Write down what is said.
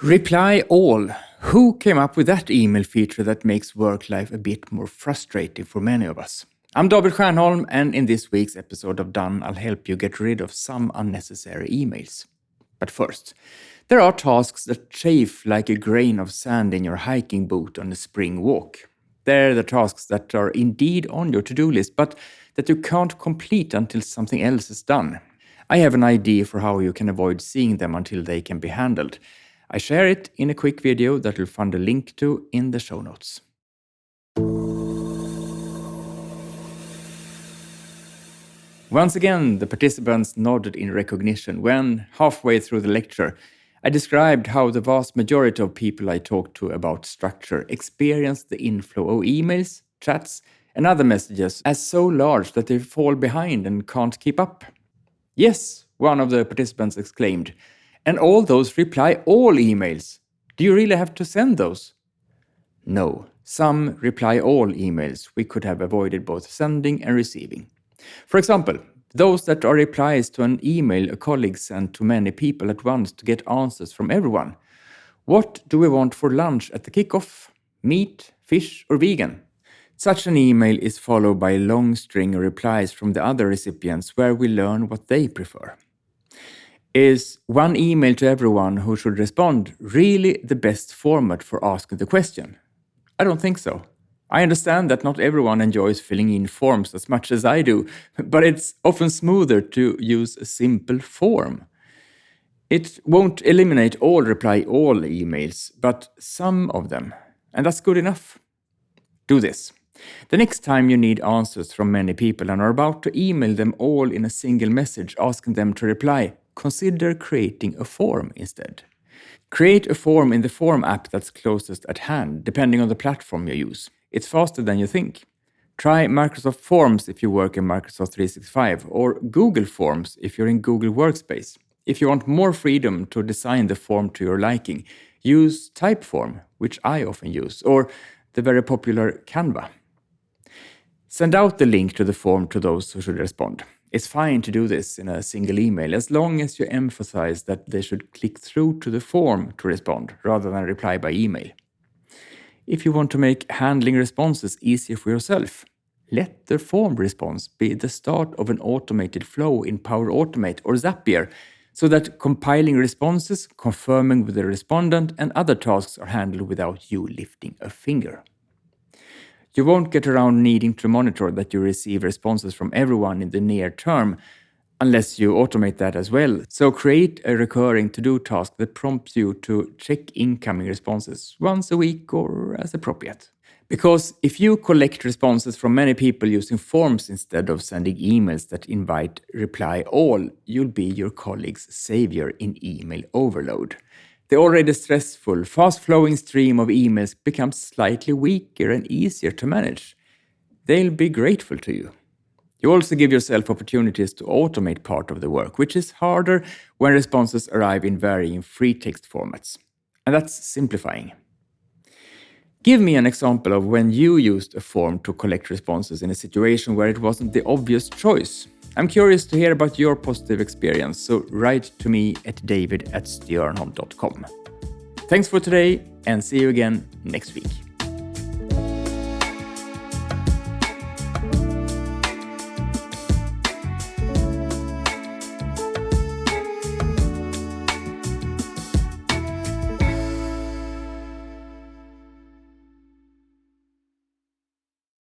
Reply all. Who came up with that email feature that makes work life a bit more frustrating for many of us? I'm David Stiernholm, and in this week's episode of Done, I'll help you get rid of some unnecessary emails. But first, there are tasks that chafe like a grain of sand in your hiking boot on a spring walk. They're the tasks that are indeed on your to-do list, but that you can't complete until something else is done. I have an idea for how you can avoid seeing them until they can be handled. I share it in a quick video that you'll find a link to in the show notes. Once again, the participants nodded in recognition when, halfway through the lecture, I described how the vast majority of people I talked to about structure experience the inflow of emails, chats, and other messages as so large that they fall behind and can't keep up. Yes, one of the participants exclaimed, and all those reply all emails. Do you really have to send those? No, some reply all emails we could have avoided both sending and receiving. For example, those that are replies to an email a colleague sent to many people at once to get answers from everyone. What do we want for lunch at the kickoff? Meat, fish, or vegan? Such an email is followed by a long string of replies from the other recipients where we learn what they prefer. Is one email to everyone who should respond really the best format for asking the question? I don't think so. I understand that not everyone enjoys filling in forms as much as I do, but it's often smoother to use a simple form. It won't eliminate all reply all emails, but some of them, and that's good enough. Do this. The next time you need answers from many people and are about to email them all in a single message asking them to reply, consider creating a form instead. Create a form in the form app that's closest at hand, depending on the platform you use. It's faster than you think. Try Microsoft Forms if you work in Microsoft 365, or Google Forms if you're in Google Workspace. If you want more freedom to design the form to your liking, use Typeform, which I often use, or the very popular Canva. Send out the link to the form to those who should respond. It's fine to do this in a single email as long as you emphasize that they should click through to the form to respond rather than reply by email. If you want to make handling responses easier for yourself, let the form response be the start of an automated flow in Power Automate or Zapier so that compiling responses, confirming with the respondent, and other tasks are handled without you lifting a finger. You won't get around needing to monitor that you receive responses from everyone in the near term unless you automate that as well. So create a recurring to-do task that prompts you to check incoming responses once a week or as appropriate. Because if you collect responses from many people using forms instead of sending emails that invite reply all, you'll be your colleague's savior in email overload. The already stressful, fast-flowing stream of emails becomes slightly weaker and easier to manage. They'll be grateful to you. You also give yourself opportunities to automate part of the work, which is harder when responses arrive in varying free text formats. And that's simplifying. Give me an example of when you used a form to collect responses in a situation where it wasn't the obvious choice. I'm curious to hear about your positive experience, so write to me at david@stiernholm.com. Thanks for today, and see you again next week.